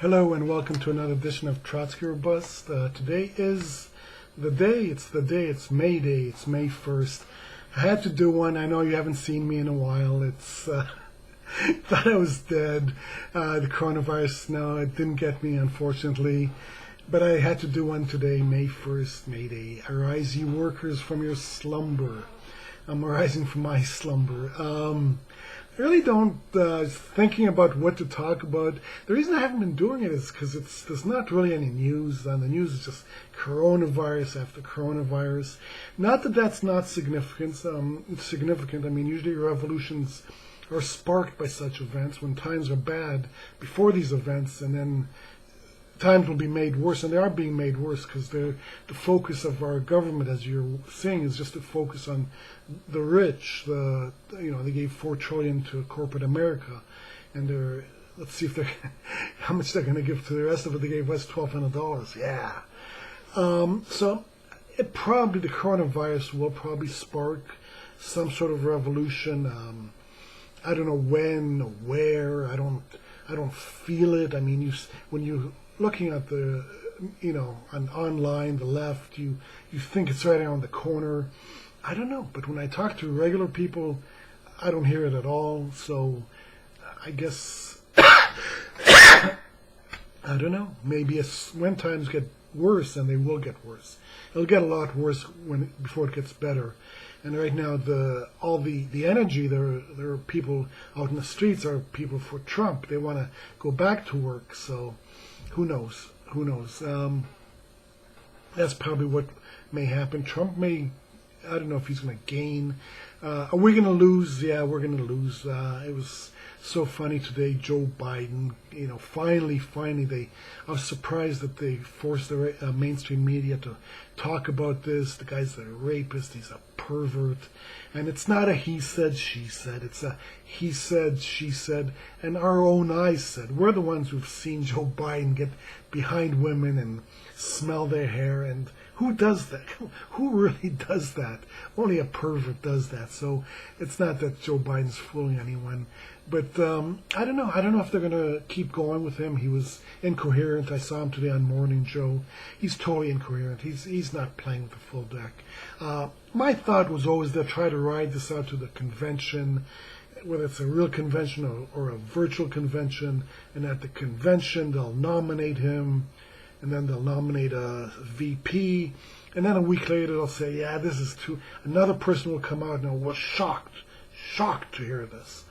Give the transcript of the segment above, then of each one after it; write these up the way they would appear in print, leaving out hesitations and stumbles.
Hello and welcome to another edition of Trotsky or Bust. Today is the day, it's May Day, it's May 1st. I had to do one. I know you haven't seen me in a while. It's thought I was dead. The coronavirus, no, it didn't get me, unfortunately. But I had to do one today, May 1st, May Day. Arise, you workers, from your slumber. I'm arising from my slumber. I really don't thinking about what to talk about. The reason I haven't been doing it is because there's not really any news. On the news, it's just coronavirus after coronavirus. Not that that's not significant. It's significant. I mean, usually revolutions are sparked by such events when times are bad before these events, and then times will be made worse, and they are being made worse because the focus of our government, as you're seeing, is just to focus on the rich. They gave $4 trillion to corporate America, and let's see if they're how much they're going to give to the rest of it. They gave us $1,200. Yeah. So the coronavirus will probably spark some sort of revolution. I don't know when or where. I don't feel it. I mean, when you looking at the, on online, the left, you think it's right around the corner. I don't know, but when I talk to regular people, I don't hear it at all. So I guess I don't know. Maybe when times get worse, and they will get worse. It'll get a lot worse before it gets better. And right now, all the energy, there are people out in the streets are people for Trump. They want to go back to work. So who knows? Who knows? That's probably what may happen. Trump may, I don't know if he's going to gain. Are we going to lose? Yeah, we're going to lose. It was so funny today, Joe Biden, finally, I was surprised that they forced the mainstream media to talk about this. The guy's a rapist, he's a pervert. And it's not a he said, she said. It's a he said, she said, and our own eyes said. We're the ones who've seen Joe Biden get behind women and smell their hair. And who does that? Who really does that? Only a pervert does that. So it's not that Joe Biden's fooling anyone. But I don't know. I don't know if they're going to keep going with him. He was incoherent. I saw him today on Morning Joe. He's totally incoherent. He's not playing with the full deck. My thought was always they'll try to ride this out to the convention, whether it's a real convention or a virtual convention. And at the convention, they'll nominate him, and then they'll nominate a VP. And then a week later, they'll say, yeah, this is too... Another person will come out and was shocked to hear this.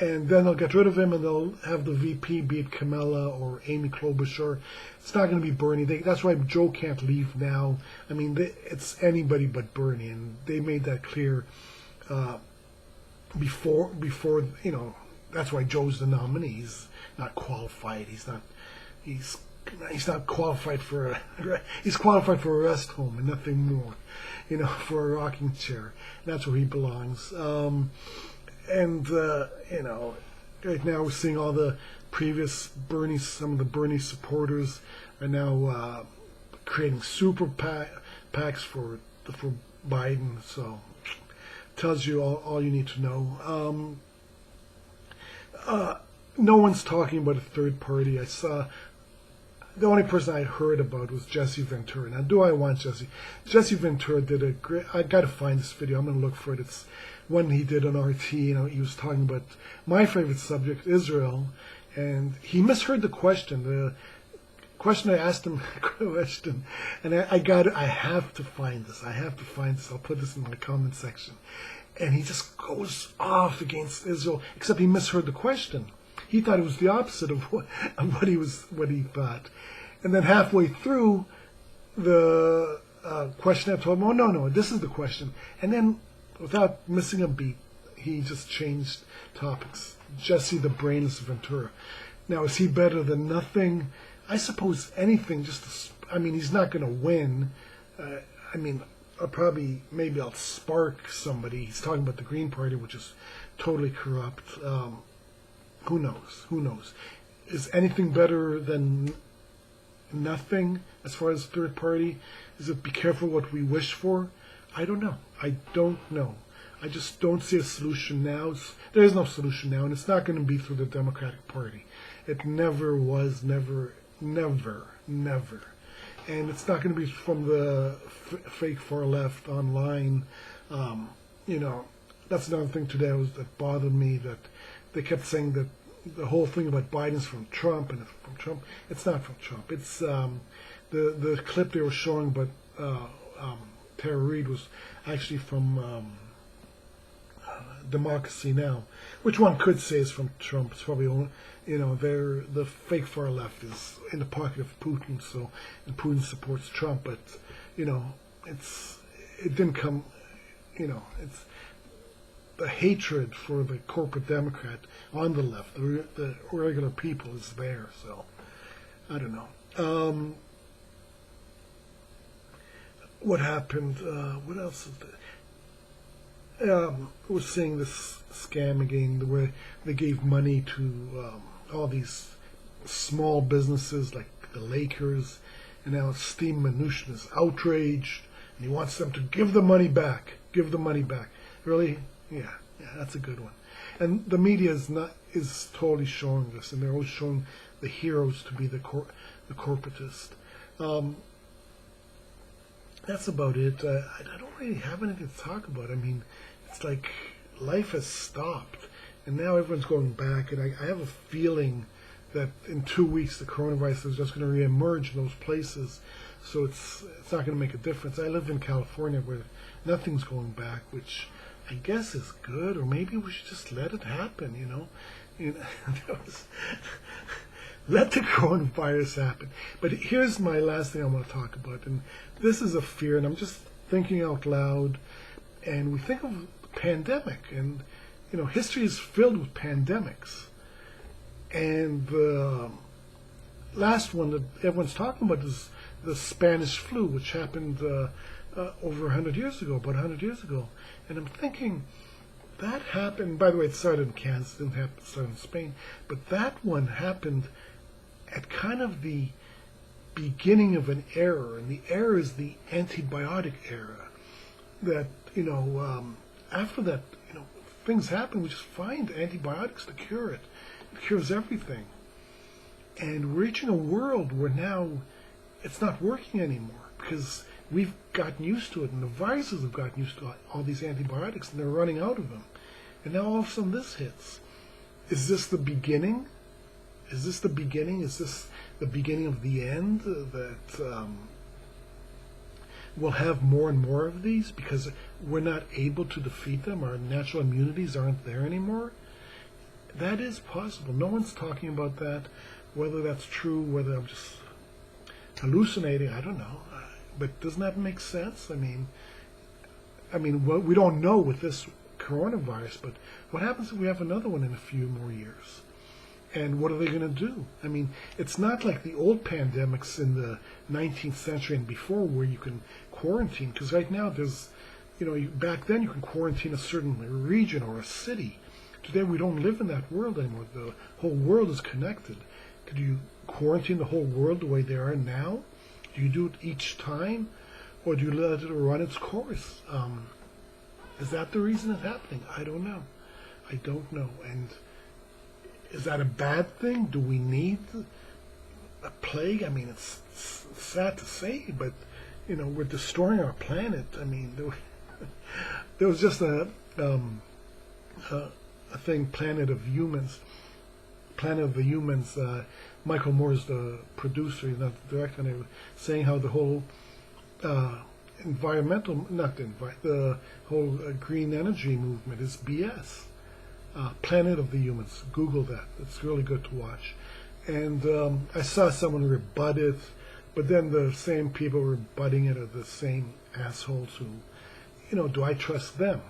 And then they'll get rid of him, and they'll have the VP, be it Kamala or Amy Klobuchar. It's not going to be Bernie. That's why Joe can't leave now. I mean, it's anybody but Bernie, and they made that clear before. That's why Joe's the nominee. He's not qualified. He's not qualified for he's qualified for a rest home and nothing more. For a rocking chair. That's where he belongs. Right now we're seeing all the previous some of the Bernie supporters are now creating super PACs for Biden. So tells you all you need to know. No one's talking about a third party. I saw the only person I heard about was Jesse Ventura. Now, do I want Jesse? Jesse Ventura did a great... I got to find this video. I'm going to look for it. It's one he did on RT. He was talking about my favorite subject, Israel, and he misheard the question. The question I asked him, and I have to find this. I'll put this in my comment section. And he just goes off against Israel, except he misheard the question. He thought it was the opposite of what he thought. And then halfway through the question, I told him, oh, no, this is the question. And then, without missing a beat, he just changed topics. Jesse the Brainless Ventura. Now, is he better than nothing? I suppose anything, he's not going to win. Maybe I'll spark somebody. He's talking about the Green Party, which is totally corrupt. Who knows? Is anything better than nothing as far as third party? Is it be careful what we wish for? I don't know. I just don't see a solution now. There is no solution now, and it's not going to be through the Democratic Party. It never was, never, never, never. And it's not going to be from the fake far left online. You know, that's another thing today that bothered me, that they kept saying that the whole thing about Biden's from Trump, and it's from Trump. It's not from Trump. It's the clip they were showing, but Reade was actually from Democracy Now, which one could say is from Trump. It's probably only, you know, the fake far left is in the pocket of Putin, so, and Putin supports Trump, but you know, it didn't come, you know, it's the hatred for the corporate Democrat on the left, the regular people is there. So I don't know. What happened? What else is there? We're seeing this scam again, where they gave money to all these small businesses like the Lakers, and now Steve Mnuchin is outraged, and he wants them to give the money back. Give the money back. Really? Yeah, that's a good one. And the media is totally showing this, and they're always showing the heroes to be the corporatist. That's about it. I don't really have anything to talk about. I mean, it's like life has stopped, and now everyone's going back, and I have a feeling that in 2 weeks the coronavirus is just going to reemerge in those places, so it's not going to make a difference. I live in California where nothing's going back, which I guess is good, or maybe we should just let it happen, you know? Let the coronavirus happen. But here's my last thing I want to talk about, and this is a fear, and I'm just thinking out loud, and we think of the pandemic, and you know, history is filled with pandemics. And the last one that everyone's talking about is the Spanish flu, which happened over 100 years ago, about 100 years ago. And I'm thinking, that happened, by the way, it started in Kansas, didn't happen, it started in Spain, but that one happened at kind of the beginning of an era, and the era is the antibiotic era. That, you know, after that, you know, things happen, we just find antibiotics to cure it. It cures everything. And we're reaching a world where now it's not working anymore, because we've gotten used to it, and the viruses have gotten used to all these antibiotics, and they're running out of them. And now all of a sudden this hits. Is this the beginning? Is this the beginning? Is this the beginning of the end? That we'll have more and more of these because we're not able to defeat them. Our natural immunities aren't there anymore. That is possible. No one's talking about that. Whether that's true, whether I'm just hallucinating, I don't know. But doesn't that make sense? I mean, we don't know with this coronavirus, but what happens if we have another one in a few more years? And what are they going to do? I mean, it's not like the old pandemics in the 19th century and before, where you can quarantine, because right now there's, you know, back then you can quarantine a certain region or a city. Today we don't live in that world anymore. The whole world is connected. Could you quarantine the whole world the way they are now? Do you do it each time, or do you let it run its course? Is that the reason it's happening? I don't know. I don't know. And is that a bad thing? Do we need a plague? I mean, it's sad to say, but you know, we're destroying our planet. I mean, there was just a thing, Planet of Humans. Planet of the Humans. Michael Moore's the producer, he's not the director, and they were saying how the whole the whole green energy movement is BS. Planet of the Humans. Google that. It's really good to watch. And I saw someone rebut it, but then the same people rebutting it are the same assholes who, you know, do I trust them?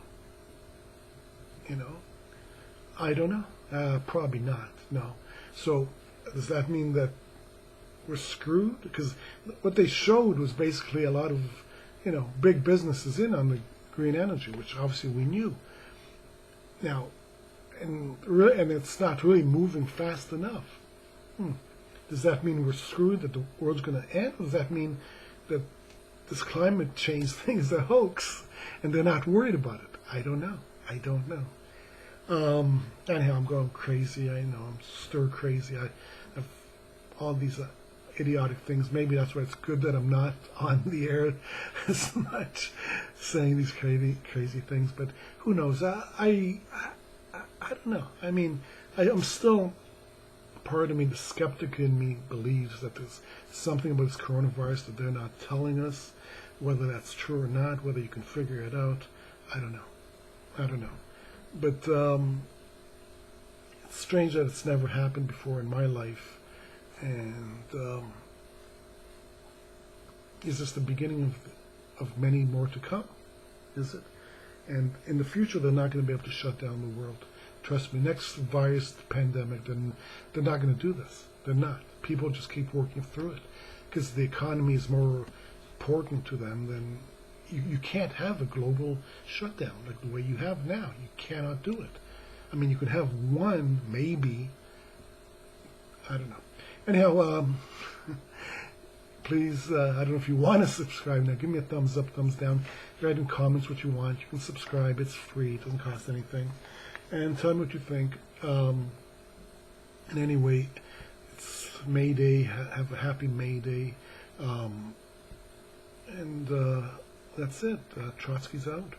You know? I don't know. Probably not. No. So does that mean that we're screwed? Because what they showed was basically a lot of, you know, big businesses in on the green energy, which obviously we knew. Now, and it's not really moving fast enough. Does that mean we're screwed, that the world's going to end? Or does that mean that this climate change thing is a hoax and they're not worried about it? I don't know. I don't know. Anyhow, I'm going crazy. I know I'm stir crazy. I have all these idiotic things. Maybe that's why it's good that I'm not on the air as much, saying these crazy things. But who knows? I don't know. I mean, I'm still, part of me, the skeptic in me, believes that there's something about this coronavirus that they're not telling us. Whether that's true or not, whether you can figure it out, I don't know. I don't know. But it's strange that it's never happened before in my life. And is this the beginning of many more to come? Is it? And in the future, they're not going to be able to shut down the world. Trust me, next virus pandemic, then they're not going to do this. They're not. People just keep working through it because the economy is more important to them than you can't have a global shutdown like the way you have now. You cannot do it. I mean, you could have one, maybe. I don't know. Anyhow, please, I don't know if you want to subscribe now. Give me a thumbs up, thumbs down. Write in comments what you want. You can subscribe. It's free. It doesn't cost anything. And tell me what you think. And anyway, it's May Day. Have a happy May Day. And that's it. Trotsky's out.